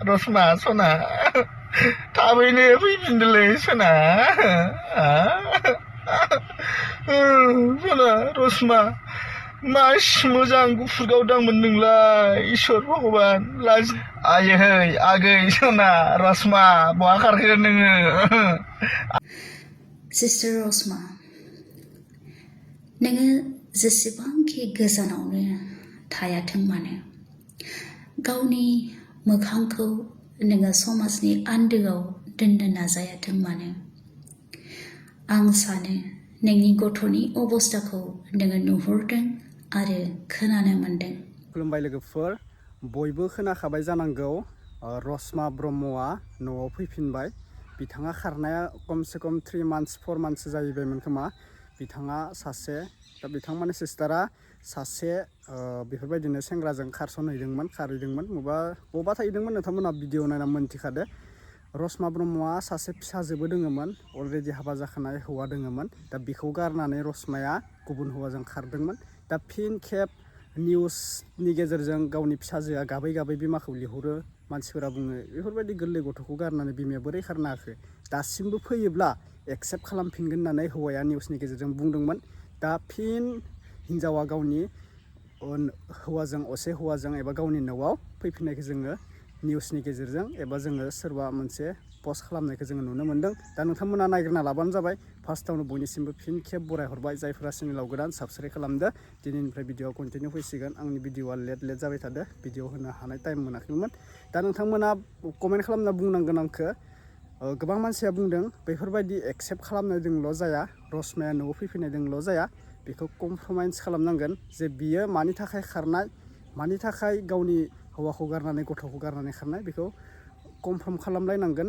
रसमा सना थाबैनो फैफिनदोलै सना सना रसमा मासि मोजां गुफुर गावदांमोन नोंलाय इसोर भगबान लाज आयै आगै सना रसमा बहा खारखो नोङो सिस्टार रसमा नोङो जेसेबांखि गोजानावनो थायाथों मानो गावनि मोखांखौ नोङो समाजनि आन्दोआव दोननो नाजायाथों मानो आं सानो नोंनि गथ'नि अबस्थाखौ नोङो नुहुरदों आरो खोनानो मोनदों। खुलुमबाय लोगोफोर बयबो खोनाखाबाय जानांगौ रसमा ब्रह्मआ न'आव फैफिनबाय बिथाङा खारनाया खमसे खम 3 months 4 months जाहैबायमोन खोमा बिथाङा सासे दा बिथांमोननि सिस्टारा सासे बेफोरबायदिनो सेंग्राजों खारहैदोंमोन बबा थाहैदोंमोन नोंथांमोना भिडिअ नायना मोनथिखादो रसमा ब्रह्मआ सासे फिसाजोबो दोङोमोन अलरेडि हाबा जाखानाय हौवा दोङोमोन दा बेखौ गारनानै रसमाया गुबुन हौवाजों खारदोंमोन दा फिन खेब निउसनि गेजेरजों गावनि फिसाजोआ गाबै गाबै बिमाखौ लिंहरो मानसिफोरा बुङो बेफोरबायदि गोरलै गथ'खौ गारनानै बिमाया बोरै खारनो हाखो दासिमबो फैयोब्ला एक्सेप्ट खालामफिनगोन होननानै हौवाया निउसनि गेजेरजों बुंदोंमोन दा फिन हिन्जावा गावनि हौवाजों असे हौवाजों एबा गावनि न'आव फैफिननायखौ जोङो निउसनि गेजेरजों एबा जोङो सोरबा मोनसे पस्ट खालामनायखौ जोङो नुनो मोन्दों दा नोंथांमोना नायग्रोना लाबानो जाबाय फार्स्टआवनो बयनिसिमबो फिन खेब बरायहरबाय जायफोरा चेनेलाव गोदान साबस्क्राइब खालामदो दिनैनिफ्राय भिडिअआ कन्टिनिउ फैसिगोन आंनि भिडिअआ लेट जाबाय थादो भिडिअ होनो हानाय टाइम मोनाखैमोन दा नोंथांमोना कमेन्ट खालामना बुंनांगोन आंखो गोबां मानसिया बुंदों बेफोरबायदि एक्सेप्ट खालामनायजोंल' जाया रसमाया न'आव फैफिननायजोंल' जाया बेखौ कमप्रमाइस खालामनांगोन जे बियो मानि थाखाय खारनाय मानि थाखाय गावनि हौवाखौ गारनानै गथ'खौ गारनानै खारनाय बेखौ कनफार्म खालामलायनांगोन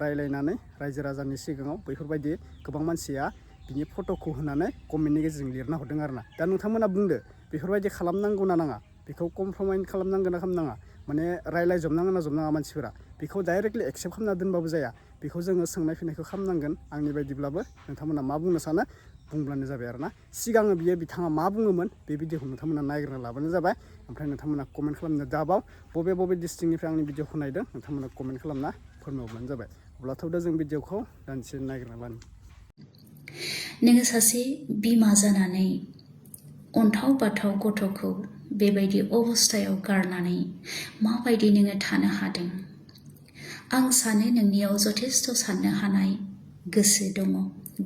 रायलायनानै रायजो राजानि सिगाङाव बेफोरबायदि गोबां मानसिया बिनि फट'खौ होनानै कमेन्टनि गेजेरजों लिरना हरदों आरोना दा नोंथांमोना बुंदो बेफोरबायदि खालामनांगौ ना नाङा बेखौ कमप्रमाइस खालामनांगोन ना खालामनाङा माने रायलायजोबनाङा ना जोबनाङा मानसिफोरा बेखौ डाइरेक्टलि एक्सेप्ट खालामना दोनबाबो जाया बेखौ जोङो सोंनाय फिननायखौ खालामनांगोन आंनि बायदिब्लाबो नोंथांमोना मा बुंनो सानो बुंब्लानो जाबाय आरोना सिगाङो बिथाङा मा बुङोमोन बे भिडिअखौ नोंथांमोना नायग्रोना लाबानो जाबाय ओमफ्राय नोंथांमोना कमेन्ट खालामनो दाबाव बबे डिस्ट्रिक्टनिफ्राय आंनि भिडिअखौ नायदों नोंथांमोना कमेन्ट खालामना फोरमायहरब्लानो जाबाय अब्लाथ' दा जों भिडिअखौ दानसे नायग्रोना लानि नोङो सासे बिमा जानानै अन्थाव बाथाव गथ'खौ बेबायदि अबस्थायाव गारनानै माबायदि नोङो थानो हादों आं सानो नोंनियाव जथेस्थ' साननो हानाय गोसो दङ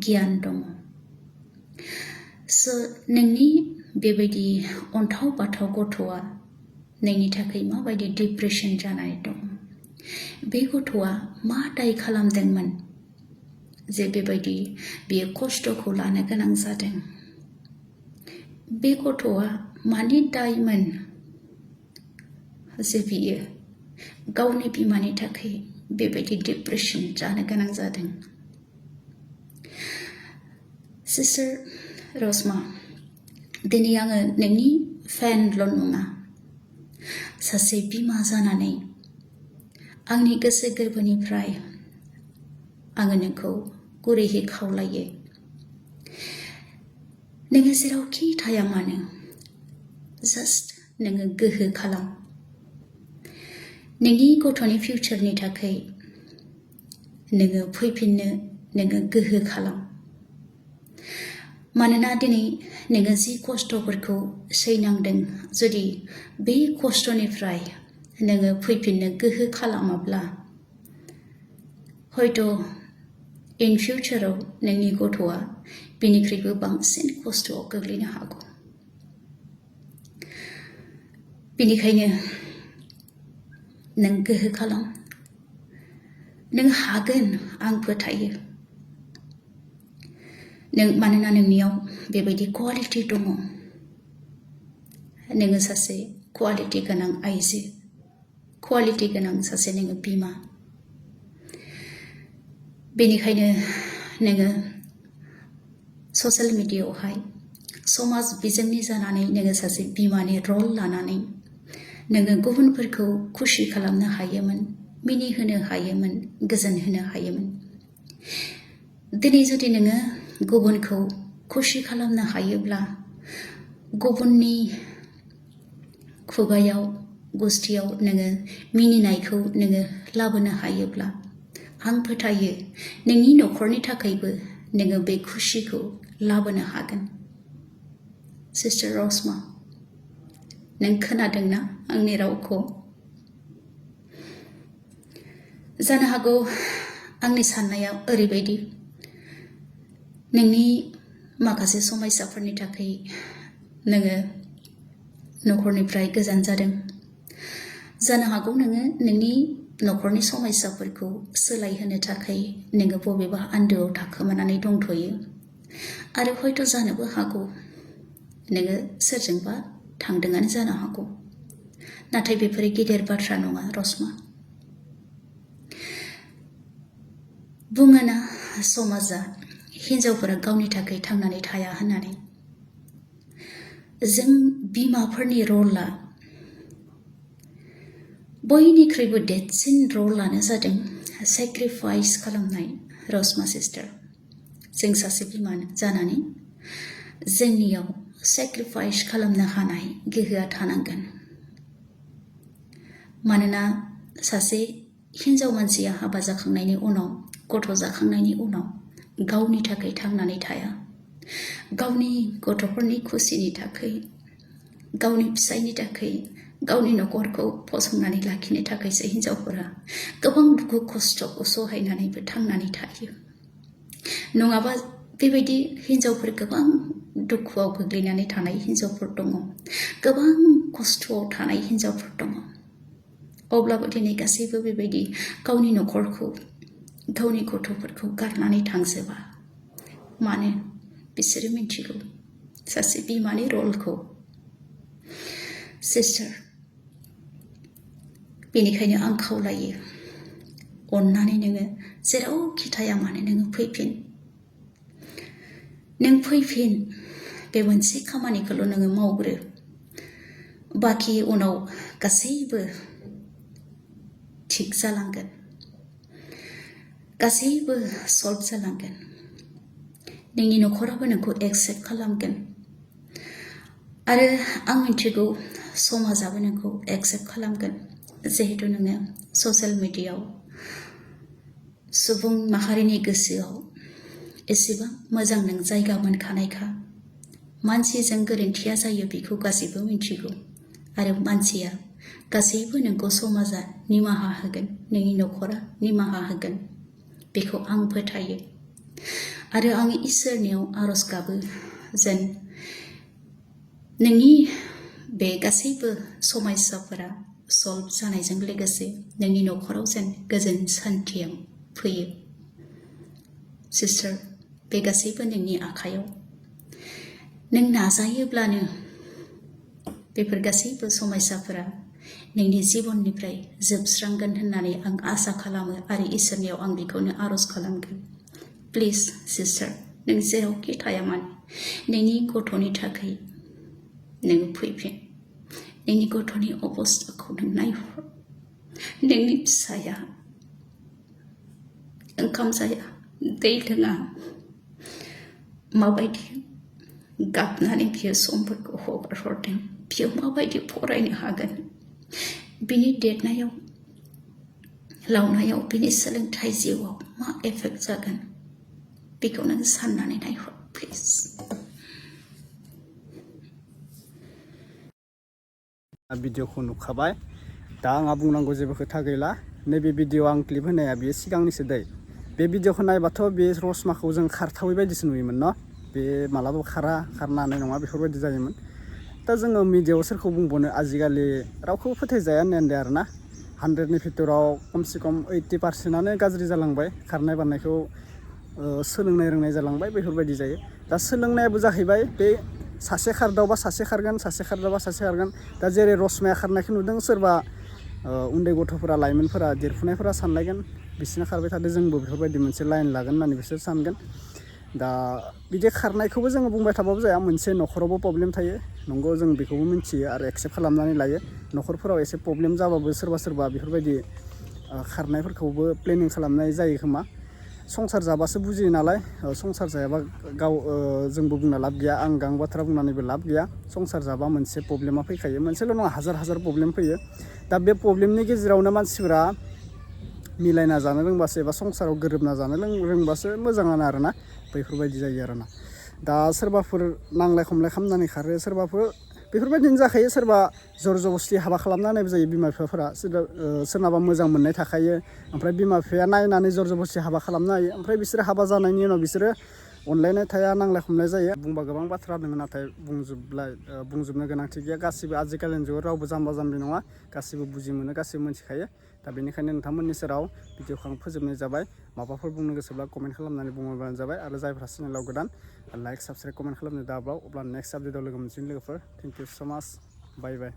गियान दङ नोंनि बेबायदि अन्थाव बाथाव गथ'आ नोंनि थाखाय माबायदि डिप्रेसन जानाय दं बे गथ'आ मा दाय खालामदोंमोन जे बेबायदि बियो खस्थ'खौ लानो गोनां जादों बे गथ'आ मानि दायमोन जे बियो गावनि बिमानि थाखाय बेबायदि डिप्रेसन जानो गोनां जादों सिस्टार रसमा दिनै आङो नोंनि फेनल' नङा सासे बिमा जानानै आंनि गोसो गोरबोनिफ्राय आङो नोंखौ गुरैहै खावलायो नोङो जेरावखि थाया मानो जास्ट नोङो गोहो खालाम नोंनि गथ'नि फिउचारनि थाखाय नोङो फैफिननो नोङो गोहो खालाम मानोना दिनै नोङो जि खस्थ'फोरखौ सैनांदों जुदि बे खस्थ'निफ्राय नोङो फैफिननो गोहो खालामाब्ला हयथ' इन फिउचाराव नोंनि गथ'आ बिनिख्रुइबो बांसिन खस्थ'आव गोग्लैनो हागौ बेनिखायनो नों गोहो खालाम नों हागोन आं फोथायो मानोना नोंनियाव बेबायदि क्वालिटि दङ नोङो सासे क्वालिटि गोनां आइजो क्वालिटि गोनां सासे नोङो बिमा बेनिखायनो नोङो ससियेल मिडियायावहाय समाज बिजोंनि जानानै नोङो सासे बिमानि रल लानानै नोङो गुबुनफोरखौ खुसि खालामनो हायोमोन मिनिहोनो हायोमोन गोजोन होनो हायोमोन दिनै जुदि नोङो गुबुनखौ खुसि खालामनो हायोब्ला गुबुननि खुगायाव गुस्थियाव नोङो मिनिनायखौ नोङो लाबोनो हायोब्ला आं फोथायो नोंनि न'खरनि थाखायबो नोङो बे खुसिखौ लाबोनो हागोन। सिस्टार रसमा, नों खोनादोंना आंनि रावखौ? जानो हागौ आंनि साननाया ओरैबायदि नोंनि माखासे समस्याफोरनि थाखाय नोङो न'खरनिफ्राय गोजान जादों। जानो हागौ नोङो नोंनि न'खरनि समस्याफोरखौ सोलायहोनो थाखाय नोङो बबेबा आन्दोआव थाखोमानानै दंथ'यो आरो हयथ' जानोबो हागौ नोङो सोरजोंबा थांदोंआनो जानो हागौ। नाथाय बेफोरो गेदेर बाथ्रा नङा रसमा। बुङोना समाजा हिन्जावफोरा गावनि थाखाय थांनानै थाया होननानै। जों बिमाफोरनि रला बयनिख्रुइबो देरसिन रलानो जादों सेक्रिफाइस खालामनाय। रसमा सिस्टार, जों सासे बिमा जानानै जोंनियाव सेक्रिफाइस खालामनो हानाय गोहोआ थानांगोन। मानोना सासे हिन्जाव मानसिया हाबा जाखांनायनि उनाव गथ' जाखांनायनि उनाव गावनि थाखाय थांनानै थाया। गावनि गथ'फोरनि खुसिनि थाखाय, गावनि फिसायनि थाखाय, गावनि न'खरखौ फसंनानै लाखिनो थाखायसो हिन्जावफोरा गोबां दुखु खस्थ'खौ सहायनानैबो थांनानै थायो। नङाबा बेबायदि हिन्जावफोर गोबां दुखुआव गोग्लैनानै थानाय हिन्जावफोर दङ, गोबां खस्थ'आव थानाय हिन्जावफोर दङ। अब्लाबो दिनै गासैबो बेबायदि गावनि न'खरखौ, गावनि गथ'फोरखौ गारनानै थांजोबा। मानो? बिसोरो मिथिगौ सासे बिमानि रलखौ। सिस्टार, बेनिखायनो आं खावलायो अन्नानै नोङो जेरावखि थाया मानो नोङो फैफिन। नों फैफिन, बे मोनसे खामानिखौल' नोङो मावग्रो। बाखि उनाव गासैबो थिग जालांगोन, गासैबो सल्भ जालांगोन। नोंनि न'खराबो नोंखौ एक्सेप्ट खालामगोन आरो आं मिथिगौ समाजाबो नोंखौ एक्सेप्ट खालामगोन। जिहेतु नोङो ससियेल मिडियायाव सुबुं माहारिनि गोसोआव एसेबां मोजां नों जायगा मोनखानायखा। मानसिजों गोरोन्थिया जायो बेखौ गासैबो मिथिगौ आरो मानसिया गासैबो नोंखौ समाजा निमाहा होगोन, नोंनि न'खरा निमाहा होगोन, बेखौ आं फोथायो। आरो आं इसोरनियाव आरज गाबो जेन नोंनि बे गासैबो समस्याफोरा सल्भ जानायजों लोगोसे नोंनि न'खराव जेन गोजोन सान्थिया फैयो। सिस्टार, बे गासैबो नोंनि आखायाव। नों नाजायोब्लानो बेफोर गासैबो समस्याफोरा नोंनि जिबननिफ्राय जोबस्रांगोन होननानै आं आसा खालामो आरो इसोरनियाव आं बेखौनो आरज खालामगोन। प्लिज सिस्टार, नों जेरावखि थाया मानो नोंनि गथ'नि थाखाय नोङो फैफिन। नोंनि गथ'नि अबस्थाखौ नों नायहर। नोंनि फिसाया ओंखाम जाया, दै लोङा, माबायदि गाबनानै बियो समफोरखौ हगारहरदों, बियो माबायदि फरायनो हागोन? बिनि देरनायाव, लावनायाव, बिनि सोलोंथाइ जिउआव मा एफेक्ट जागोन? बेखौ नों साननानै नायहर प्लिज। भिडिअखौ नुखाबाय, दा आंहा बुंनांगौ जेबो खोथा गैला। नैबे भिडिअ आं क्लिप होनाया बेयो सिगांनिसो दै। बे भिडिअखौ नायबाथ' बे रसमाखौ जों खारथावै बायदिसो नुयोमोन न'? बे मालाबाबो खारनो हानाय नङा बेफोरबायदि जायोमोन। दा जोङो मिडियायाव सोरखौ बुंबावनो, आजिखालि रावखौबो फोथायजाया होननाय आरो ना। 100नि भितराव खमसे खम 80% गाज्रि जालांबाय। खारनाय बारनायखौ सोलोंनाय रोंनाय जालांबाय, बेफोरबायदि जायो। दा सोलोंनायाबो जाहैबाय बे सासे खारदावबा सासे खारगोन, सासे खारदावबा सासे खारगोन। दा जेरै रसमाया खारनायखौ नुदों, सोरबा उन्दै गथ'फोरा, लाइमोनफोरा, देरफुनायफोरा सानलायगोन बिसोरना खारबाय थादों, जोंबो बेफोरबायदि मोनसे लाइन लागोन होननानै बिसोर सानगोन। दा बिदि खारनायखौबो जोङो बुंबाय थाबाबो जाया, मोनसे न'खरावबो प्रब्लेम थायो। नंगौ, जों बेखौबो मिथियो आरो एक्सेप्ट खालामनानै लायो। न'खरफोराव एसे प्रब्लेम जाबाबो सोरबा सोरबा बेफोरबायदि खारनायफोरखौबो प्लेनिं खालामनाय जायो खोमा। संसार जाबासो बुजियो नालाय संसार जायाबा गाव जोंबो बुंना लाब गैया आं गां बाथ्रा बुंनानैबो लाब गैया संसार जाबा मोनसे प्रब्लेमा फैखायो मोनसेल' नङा हाजार प्रब्लेम फैयो दा बे प्रब्लेमनि गेजेरावनो मानसिफोरा मिलायना जानो रोंबासो एबा संसाराव गोरोबना जानो रोंबासो मोजाङानो आरोना बैफोरबायदि जायो आरोना दा सोरबाफोर नांलाय खमलाय खालामनानै खारो सोरबाफोर बेफोरबायदिनो जाखायो सोरबा जर जबस्थि हाबा खालामना होनायबो जायो बिमा बिफाफोरा सोरनाबा मोजां मोननाय थाखायो ओमफ्राय बिमा बिफाया नायनानै जर जबस्थि हाबा खालामनो हायो ओमफ्राय बिसोरो हाबा जानायनि उनाव बिसोरो अनलायनाय थाया नांलाय खमलाय जायो बुंबा गोबां बाथ्रा दङ नाथाय बुंजोबनो गोनांथि गैया गासिबो आजिखालिनि जुगाव रावबो जाम्बा जाम्बि नङा गासिबो बुजि मोनो गासिबो मिथिखायो दा बेनिखायनो नोंथांमोननि सेराव भिडिअखौ आं फोजोबनाय जाबाय माबाफोर बुंनो गोसोब्ला कमेन्ट खालामनानै बुङोब्लानो जाबाय आरो जायफ्रा चेनेलाव गोदान लाइक साबसक्राइब कमेन्ट खालामनो दाबाव अब्ला नेक्स्ट आपडेटआव लोगो मोनसिगोन लोगोफोर थेंक इउ स' माच बाय बाय